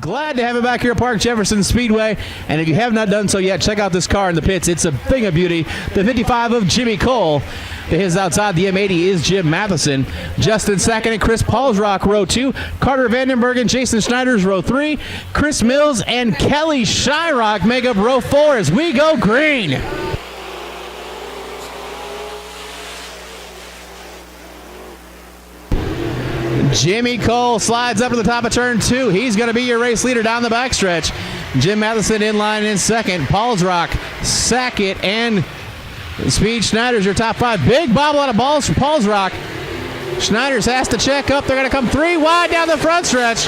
Glad to have it back here at Park Jefferson Speedway, and if you have not done so yet, check out this car in the pits. It's a thing of beauty. The 55 of Jimmy Cole. To his outside, the M80 is Jim Matheson. Justin Sackett and Chris Paulsrock, row 2. Carter Vandenberg and Jason Schneider's row 3. Chris Mills and Kelly Shyrock make up row 4 as we go green. Jimmy Cole slides up to the top of turn 2. He's going to be your race leader down the backstretch. Jim Matheson in line in second. Paulsrock, Sackett, and Speed Schneider's your top 5. Big bobble out of balls from Paulsrock. Schneider's has to check up. They're going to come 3 wide down the front stretch.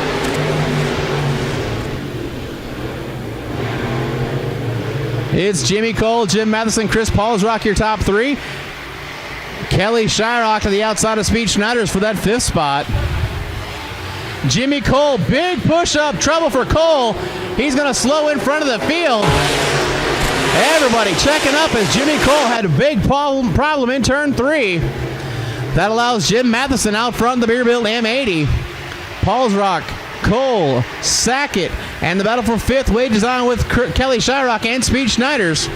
It's Jimmy Cole, Jim Matheson, Chris Paulsrock, your top 3. Kelly Shyrock to the outside of Speed Schneider's for that 5th spot. Jimmy Cole, big push-up, trouble for Cole. He's going to slow in front of the field. Everybody checking up as Jimmy Cole had a big problem in turn 3. That allows Jim Matheson out front the Beerbilt M80. Paulsrock, Cole, Sackett, and the battle for 5th wages on with Kelly Shyrock and Speed Schneider's.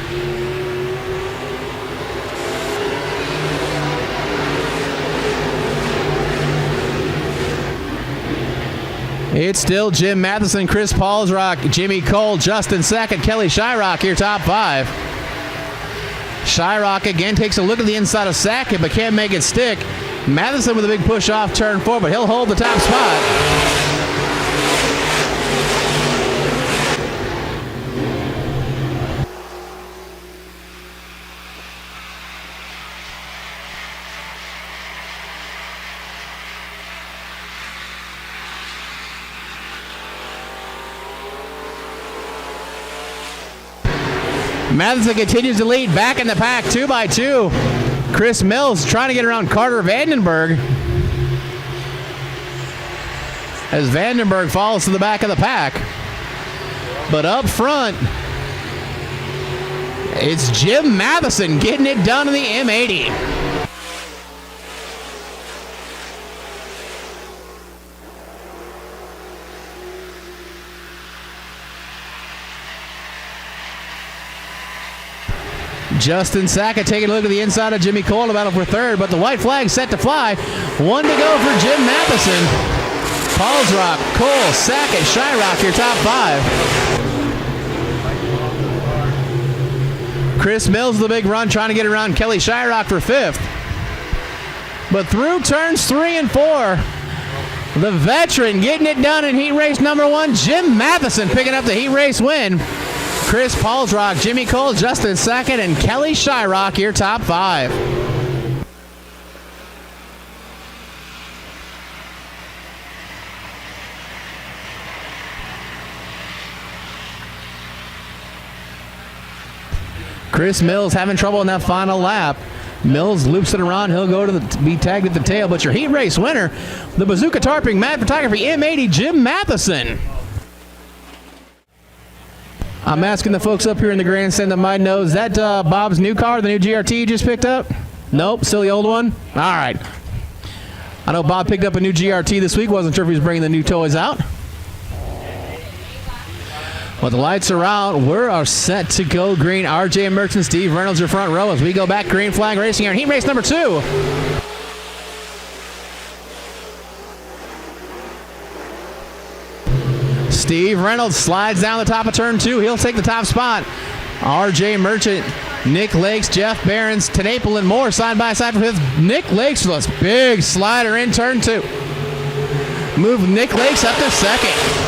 It's still Jim Matheson, Chris Paulsrock, Jimmy Cole, Justin Sackett, Kelly Shyrock, your top 5. Shyrock again takes a look at the inside of Sackett, but can't make it stick. Matheson with a big push off turn 4, but he'll hold the top spot. Matheson continues to lead back in the pack, 2 by 2. Chris Mills trying to get around Carter Vandenberg as Vandenberg falls to the back of the pack. But up front, it's Jim Matheson getting it done in the M80. Justin Sackett taking a look at the inside of Jimmy Cole, battle for 3rd, but the white flag set to fly. 1 to go for Jim Matheson. Paulsrock, Cole, Sackett, Shyrock, your top 5. Chris Mills with the big run, trying to get around Kelly Shyrock for 5th. But through turns 3 and 4, the veteran getting it done in heat race number 1, Jim Matheson picking up the heat race win. Chris Paulsrock, Jimmy Cole, Justin Sackett, and Kelly Shyrock, your top 5. Chris Mills having trouble in that final lap. Mills loops it around. He'll go to be tagged at the tail. But your heat race winner, the Bazooka Tarping Mad Photography M80, Jim Matheson. I'm asking the folks up here in the grandstand that might know, is that Bob's new car, the new GRT you just picked up? Nope, still the old one? All right. I know Bob picked up a new GRT this week. Wasn't sure if he was bringing the new toys out. Well, the lights are out. We're set to go green. RJ Merchant, Steve Reynolds, your front row as we go back green flag racing here in heat race number 2. Steve Reynolds slides down the top of turn 2. He'll take the top spot. RJ Merchant, Nick Lakes, Jeff Behrens, Tenapel, and more side by side for 5th. Nick Lakes with this big slider in turn 2. Move Nick Lakes up to 2nd.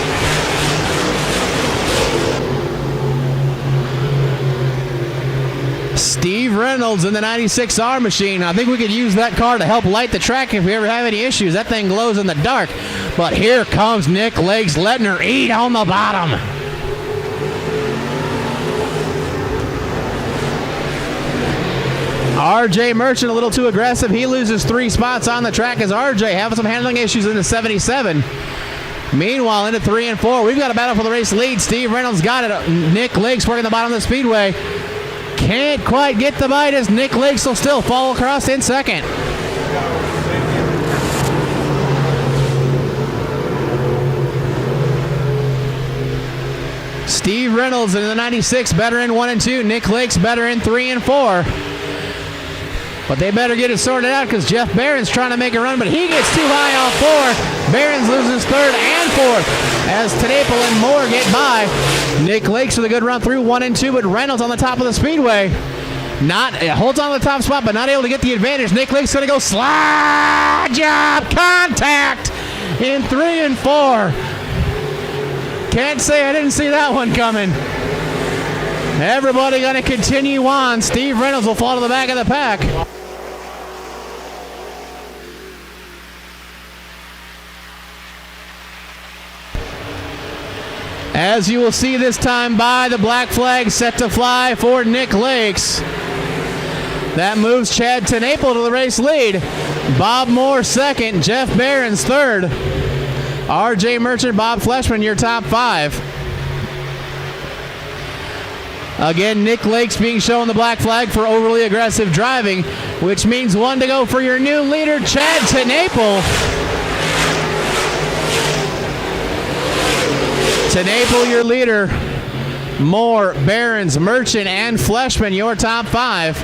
Steve Reynolds in the 96R machine. I think we could use that car to help light the track if we ever have any issues. That thing glows in the dark. But here comes Nick Lakes letting her eat on the bottom. RJ Merchant a little too aggressive. He loses 3 spots on the track as RJ having some handling issues in the 77. Meanwhile, into 3 and 4, we've got a battle for the race lead. Steve Reynolds got it. Nick Lakes working the bottom of the speedway. Can't quite get the bite as Nick Lakes will still fall across in 2nd. Steve Reynolds in the 96, better in 1 and 2. Nick Lakes better in 3 and 4. But they better get it sorted out because Jeff Barron's trying to make a run, but he gets too high off 4. Barron's loses 3rd and 4th as Tenaple and Moore get by. Nick Lakes with a good run through 1 and 2, but Reynolds on the top of the speedway. Holds on to the top spot, but not able to get the advantage. Nick Lake's going to go slide job contact in 3 and 4. Can't say I didn't see that one coming. Everybody going to continue on. Steve Reynolds will fall to the back of the pack. As you will see this time by, the black flag set to fly for Nick Lakes. That moves Chad Tenaple to the race lead. Bob Moore second, Jeff Barron's third. R.J. Merchant, Bob Fleshman, your top 5. Again, Nick Lakes being shown the black flag for overly aggressive driving, which means 1 to go for your new leader, Chad Tenaple. Tenaple, your leader. Moore, Barons, Merchant, and Fleshman, your top 5.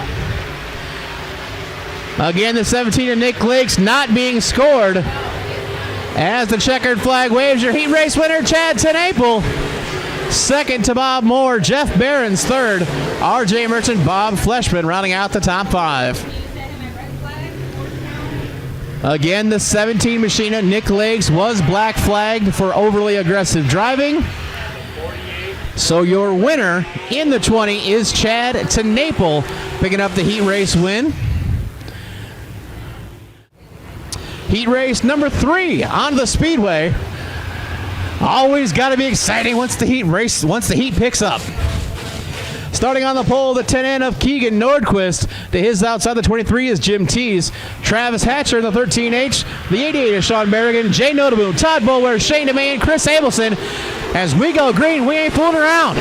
Again, the 17 of Nick Lakes not being scored. As the checkered flag waves, your heat race winner, Chad Tenaple. Second to Bob Moore, Jeff Barron's third. R.J. Merchant, Bob Fleshman rounding out the top 5. Again, the 17 Machina, Nick Lakes, was black flagged for overly aggressive driving. So your winner in the 20 is Chad Tenaple, picking up the heat race win. Heat race number 3 on the Speedway. Always got to be exciting once the heat picks up. Starting on the pole, the 10N of Keegan Nordquist. To his outside, the 23 is Jim Tees. Travis Hatcher in the 13H. The 88 is Sean Berrigan. Jay Notaboom, Todd Boulware, Shane DeMay, and Chris Abelson. As we go green, we ain't fooling around.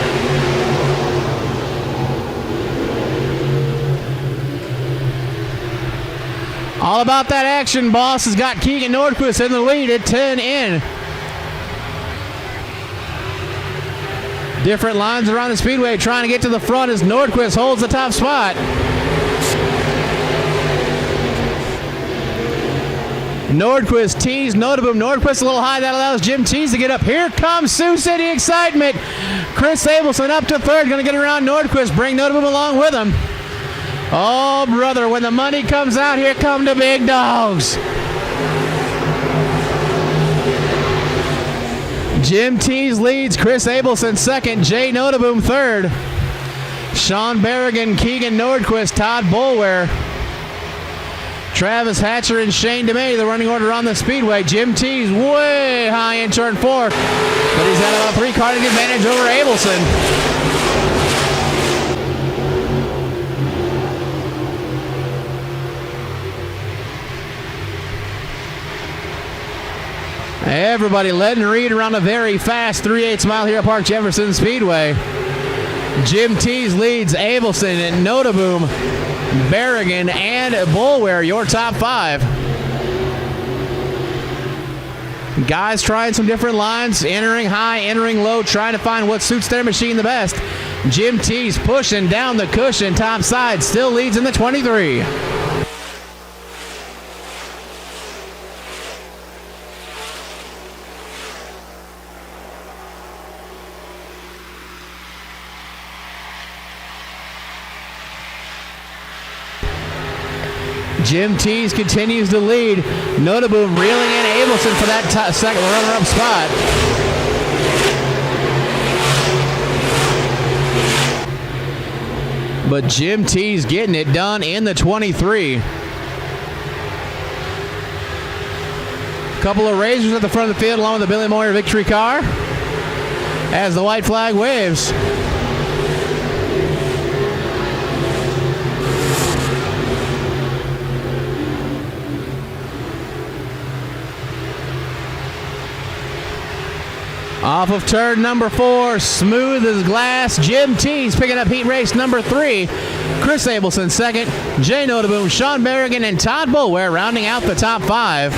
All about that action, boss, has got Keegan Nordquist in the lead at 10N. Different lines around the speedway trying to get to the front as Nordquist holds the top spot. Nordquist, Tees, Notaboom. Nordquist a little high. That allows Jim Tees to get up. Here comes Sioux City excitement. Chris Abelson up to third. Going to get around Nordquist. Bring Notaboom along with him. Oh, brother, when the money comes out, here come the big dogs. Jim Tees leads, Chris Abelson second, Jay Notaboom third. Sean Berrigan, Keegan Nordquist, Todd Boulware, Travis Hatcher, and Shane DeMay, the running order on the speedway. Jim Tees way high in turn 4, but he's had about a 3-car advantage over Abelson. Everybody letting read around a very fast 3/8 mile here at Park Jefferson Speedway. Jim Tees leads Abelson and Notaboom, Berrigan, and Boulware, your top 5. Guys trying some different lines, entering high, entering low, trying to find what suits their machine the best. Jim Tees pushing down the cushion, top side, still leads in the 23. Jim Tees continues to lead. Notaboom reeling in Abelson for that second runner-up spot. But Jim Tees getting it done in the 23. Couple of Razors at the front of the field along with the Billy Moyer victory car as the white flag waves. Off of turn number 4, smooth as glass. Jim Tees picking up heat race number 3. Chris Abelson second. Jay Notaboom, Sean Berrigan, and Todd Boulware rounding out the top 5.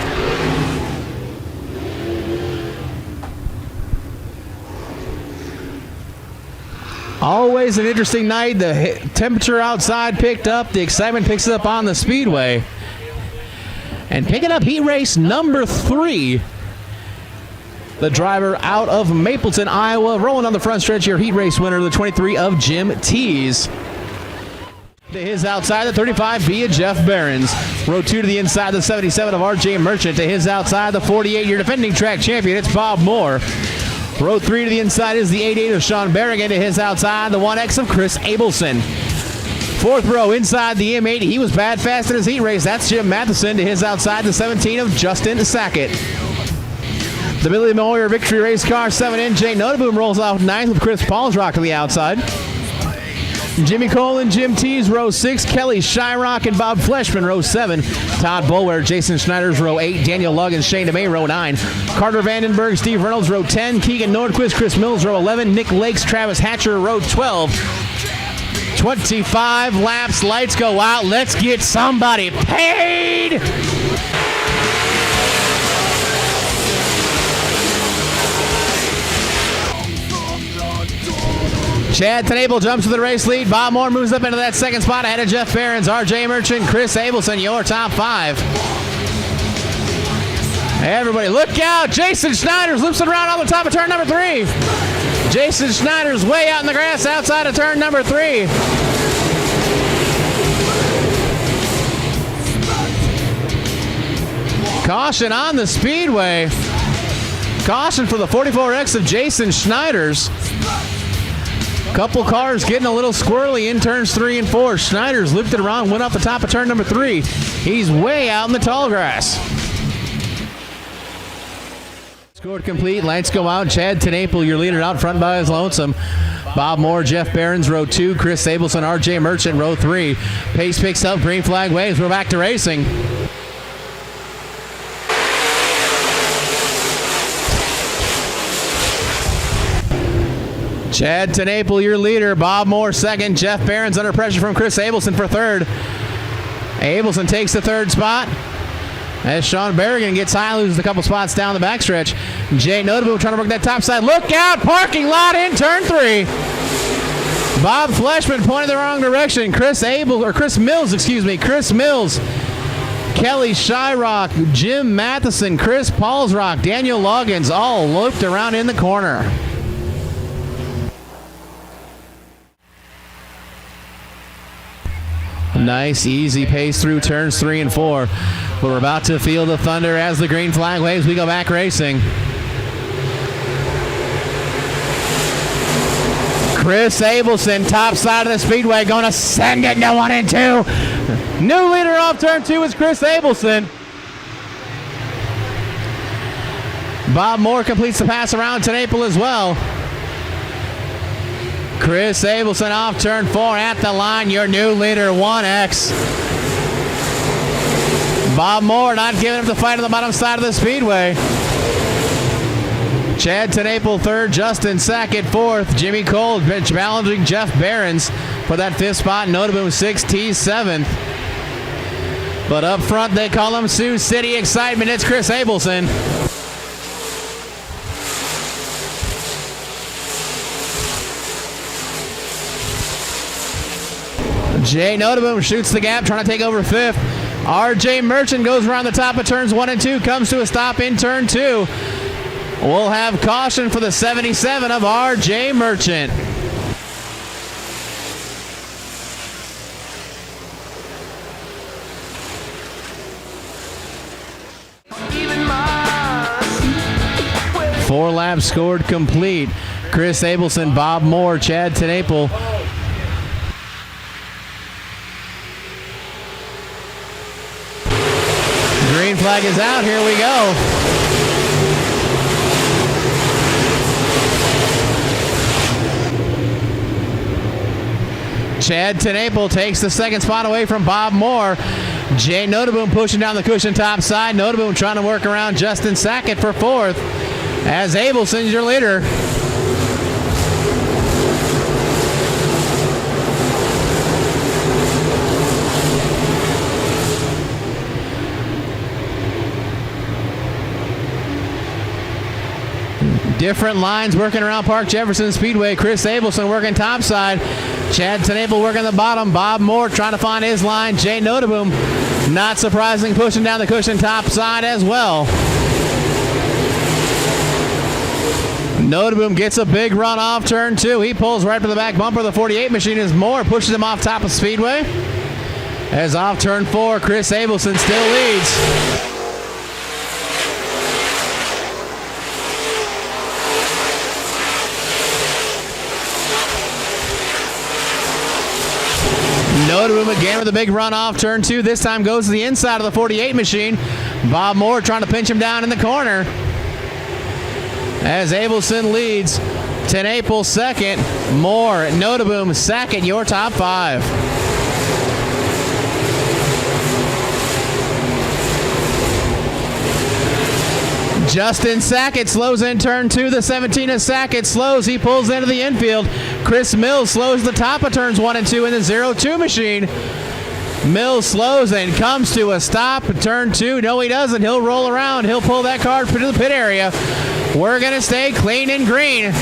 Always an interesting night. The temperature outside picked up. The excitement picks up on the speedway. And picking up heat race number 3. The driver out of Mapleton, Iowa, rolling on the front stretch here. Heat race winner, the 23 of Jim Tees. To his outside, the 35 via Jeff Behrens. Row 2 to the inside, the 77 of RJ Merchant. To his outside, the 48-year defending track champion, it's Bob Moore. Row 3 to the inside is the 88 of Sean Berrigan. To his outside, the 1X of Chris Abelson. 4th row inside the M80. He was bad fast in his heat race. That's Jim Matheson. To his outside, the 17 of Justin Sackett. The Billy Moyer Victory Race Car 7N. Jay Notaboom rolls off 9th with Chris Paulsrock to the outside. Jimmy Cole and Jim Tees, row 6. Kelly Shyrock and Bob Fleshman, row 7. Todd Boulware, Jason Schneider's, row 8. Daniel Luggins, Shane DeMay, row 9. Carter Vandenberg, Steve Reynolds, row 10. Keegan Nordquist, Chris Mills, row 11. Nick Lakes, Travis Hatcher, row 12. 25 laps, lights go out. Let's get somebody paid! Chad Tenable jumps to the race lead. Bob Moore moves up into that second spot ahead of Jeff Behrens, RJ Merchant, Chris Abelson, your top 5. Everybody look out. Jason Schneider's looping around on the top of turn number 3. Jason Schneider's way out in the grass outside of turn number 3. Caution on the speedway. Caution for the 44X of Jason Schneider's. Couple cars getting a little squirrely in turns 3 and 4. Schneider's looped it around, went off the top of turn number 3. He's way out in the tall grass. Scored complete. Lights go out. Chad Tenaple, your leader, out front by his lonesome. Bob Moore, Jeff Behrens, row 2. Chris Abelson, RJ Merchant, row 3. Pace picks up. Green flag waves. We're back to racing. Chad Tenaple, your leader. Bob Moore, second. Jeff Behrens under pressure from Chris Abelson for third. Abelson takes the third spot as Sean Berrigan gets high, loses a couple spots down the backstretch. Jay Notaboom trying to work that top side. Look out! Parking lot in turn 3. Bob Fleshman pointed the wrong direction. Chris Mills, Kelly Shyrock, Jim Matheson, Chris Paulsrock, Daniel Loggins all looped around in the corner. Nice, easy pace through turns 3 and 4. But we're about to feel the thunder as the green flag waves. We go back racing. Chris Abelson, top side of the speedway, going to send it to 1 and 2. New leader off turn 2 is Chris Abelson. Bob Moore completes the pass around Tenaple as well. Chris Abelson off turn 4 at the line, your new leader, 1X. Bob Moore not giving up the fight on the bottom side of the speedway. Chad Tenaple third, Justin Sackett fourth, Jimmy Cole challenging Jeff Behrens for that 5th spot, Notaboom 6th, T 7th. But up front they call him Sioux City Excitement, it's Chris Abelson. Jay Notaboom shoots the gap, trying to take over 5th. RJ Merchant goes around the top of turns 1 and 2, comes to a stop in turn 2. We'll have caution for the 77 of RJ Merchant. Four laps scored complete. Chris Abelson, Bob Moore, Chad Tenaple. Green flag is out. Here we go. Chad Tenaple takes the 2nd spot away from Bob Moore. Jay Notaboom pushing down the cushion top side. Notaboom trying to work around Justin Sackett for 4th as Abelson's your leader. Different lines working around Park Jefferson Speedway. Chris Abelson working topside. Chad Tenable working the bottom. Bob Moore trying to find his line. Jay Noteboom, not surprising, pushing down the cushion topside as well. Noteboom gets a big run off turn 2. He pulls right to the back bumper of the 48 machine as Moore pushes him off top of Speedway. As off turn 4, Chris Abelson still leads. Noteboom again with a big run off turn 2. This time goes to the inside of the 48 machine. Bob Moore trying to pinch him down in the corner. As Abelson leads, Tenable second, Moore, Noteboom second, your top 5. Justin Sackett slows in turn 2. The 17 of Sackett slows. He pulls into the infield. Chris Mills slows the top of turns 1 and 2 in the 0-2 machine. Mills slows and comes to a stop. Turn 2. No, he doesn't. He'll roll around. He'll pull that car to the pit area. We're going to stay clean and green.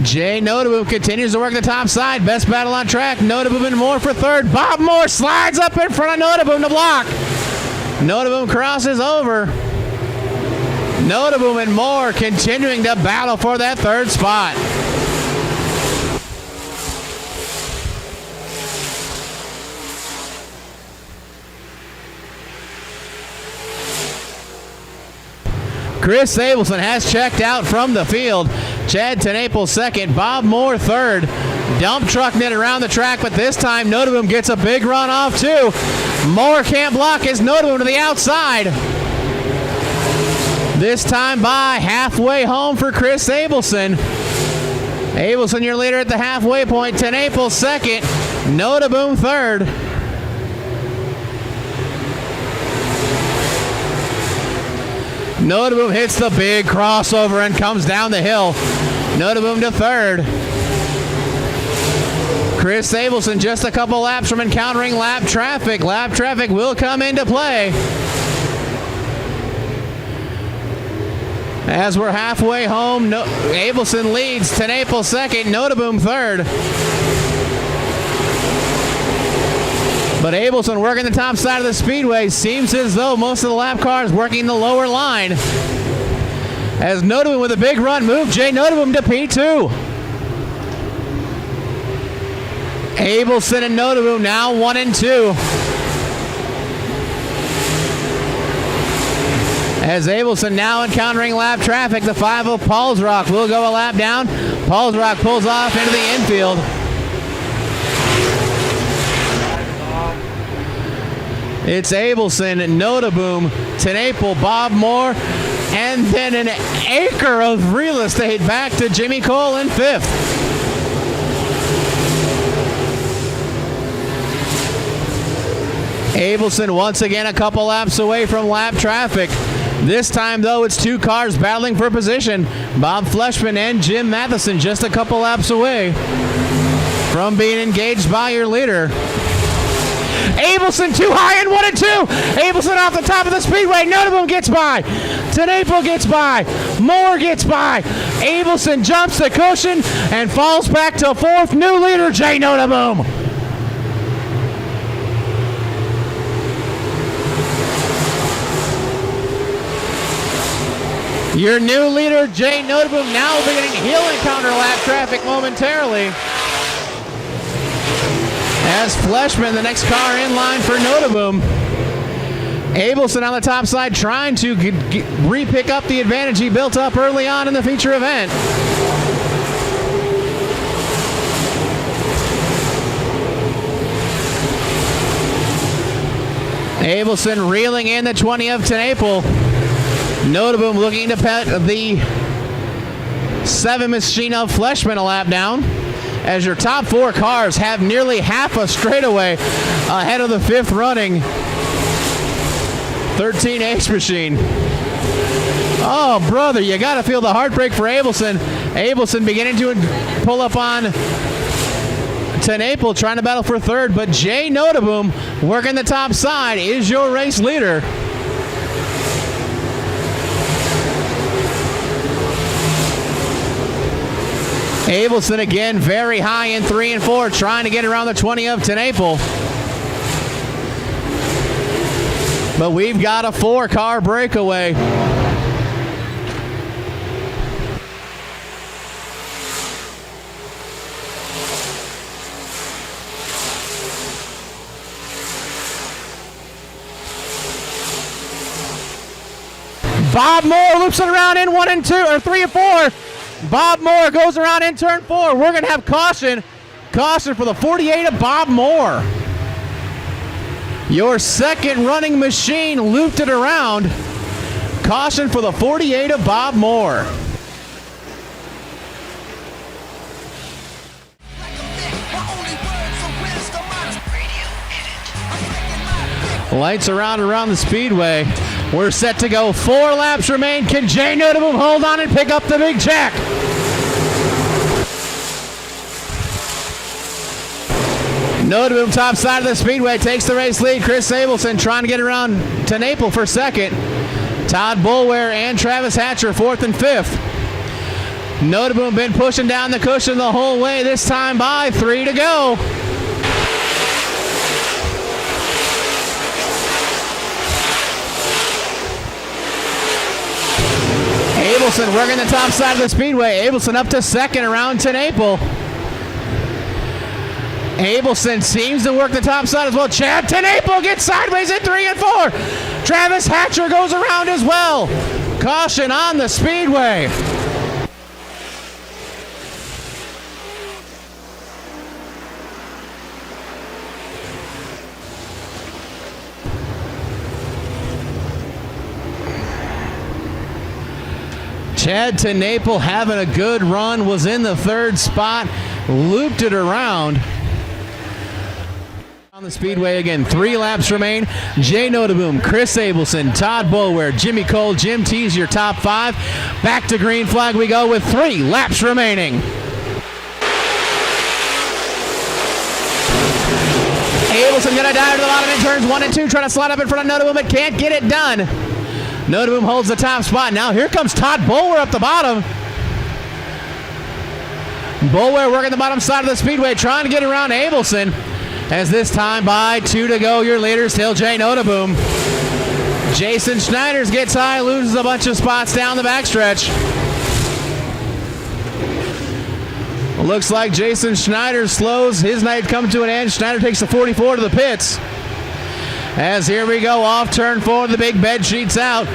Jay Noteboom continues to work the top side. Best battle on track. Noteboom and Moore for third. Bob Moore slides up in front of Noteboom to block. Noteboom crosses over. Noteboom and Moore continuing to battle for that third spot. Chris Abelson has checked out from the field. Chad Tenable second, Bob Moore third. Dump truck knit around the track, but this time Noteboom gets a big run off too. Moore can't block his Noteboom to the outside. This time by halfway home for Chris Abelson. Abelson, your leader at the halfway point. Tenable second, Noteboom third. Noteboom hits the big crossover and comes down the hill. Noteboom to third. Chris Abelson just a couple laps from encountering lap traffic. Lap traffic will come into play. As we're halfway home, Abelson leads. Tenable second, Noteboom third. But Abelson working the top side of the speedway. Seems as though most of the lap cars working the lower line. As Noteboom with a big run move, Jay Noteboom to P2. Abelson and Noteboom now 1 and 2. As Abelson now encountering lap traffic, the 5 of Paul's Rock will go a lap down. Paul's Rock pulls off into the infield. It's Abelson, Noteboom, Tenable, Bob Moore, and then an acre of real estate back to Jimmy Cole in 5th. Abelson once again a couple laps away from lap traffic. This time, though, it's 2 cars battling for position. Bob Fleshman and Jim Matheson just a couple laps away from being engaged by your leader. Abelson too high in 1 and 2. Abelson off the top of the speedway. Noteboom gets by. Tenable gets by. Moore gets by. Abelson jumps the cushion and falls back to 4th. New leader, Jay Noteboom. Your new leader, Jay Noteboom, now beginning heel encounter lap traffic momentarily. As Fleshman, the next car in line for Noteboom. Abelson on the top side trying to re-pick up the advantage he built up early on in the feature event. Abelson reeling in the 20 of Tenable. Noteboom looking to pet the 7 machine of Fleshman a lap down. As your top 4 cars have nearly half a straightaway ahead of the 5th running 13H machine. Oh, brother, you got to feel the heartbreak for Abelson. Abelson beginning to pull up on Tenable, trying to battle for 3rd, but Jay Noteboom working the top side is your race leader. Abelson again very high in 3 and 4, trying to get around the 20 of Tenaple. But we've got a 4-car breakaway. Bob Moore loops it around in 1 and 2, or 3 and 4. Bob Moore goes around in turn 4. We're going to have caution. Caution for the 48 of Bob Moore. Your second running machine looped it around. Caution for the 48 of Bob Moore. Lights around the speedway. We're set to go. 4 laps remain. Can Jay Noteboom hold on and pick up the big check? Noteboom top side of the speedway takes the race lead. Chris Abelson trying to get around Tenaple for second. Todd Boulware and Travis Hatcher 4th and 5th. Noteboom been pushing down the cushion the whole way, this time by 3 to go. Abelson working the top side of the speedway. Abelson up to second around Tenaple. Abelson seems to work the top side as well. Chad Tenaple gets sideways at 3 and 4. Travis Hatcher goes around as well. Caution on the speedway. Chad Tenaple having a good run, was in the 3rd spot, looped it around. On the speedway again, 3 laps remain. Jay Noteboom, Chris Abelson, Todd Boulware, Jimmy Cole, Jim Tees, your top 5. Back to green flag we go with 3 laps remaining. Abelson gonna dive to the bottom in turns 1 and 2, trying to slide up in front of Noteboom, but can't get it done. Noteboom holds the top spot. Now here comes Todd Boulware up the bottom. Boulware working the bottom side of the speedway, trying to get around Abelson. As this time by 2 to go, your leader still Jay Noteboom. Jason Schneiders gets high, loses a bunch of spots down the backstretch. Looks like Jason Schneider slows his night come to an end. Schneider takes the 44 to the pits. As here we go, off turn 4, the big bed sheets out.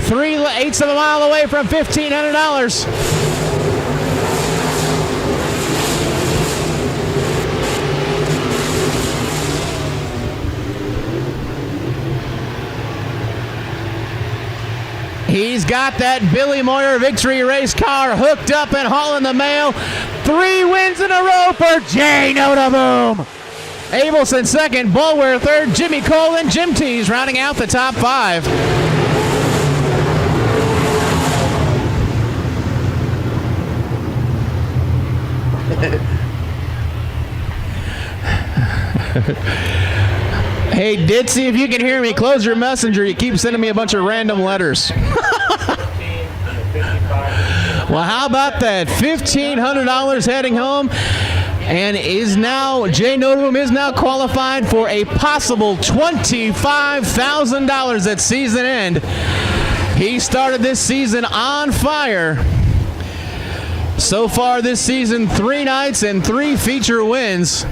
3/8 of a mile away from $1,500. He's got that Billy Moyer victory race car hooked up and hauling the mail. 3 wins in a row for Jay Noteboom. Abelson second, Boulware third, Jimmy Cole and Jim Tees rounding out the top 5. Hey, Ditzy, if you can hear me, close your messenger. You keep sending me a bunch of random letters. Well, how about that? $1,500 heading home. And is now, Jay Noteboom is now qualified for a possible $25,000 at season end. He started this season on fire. So far this season, 3 nights and 3 feature wins.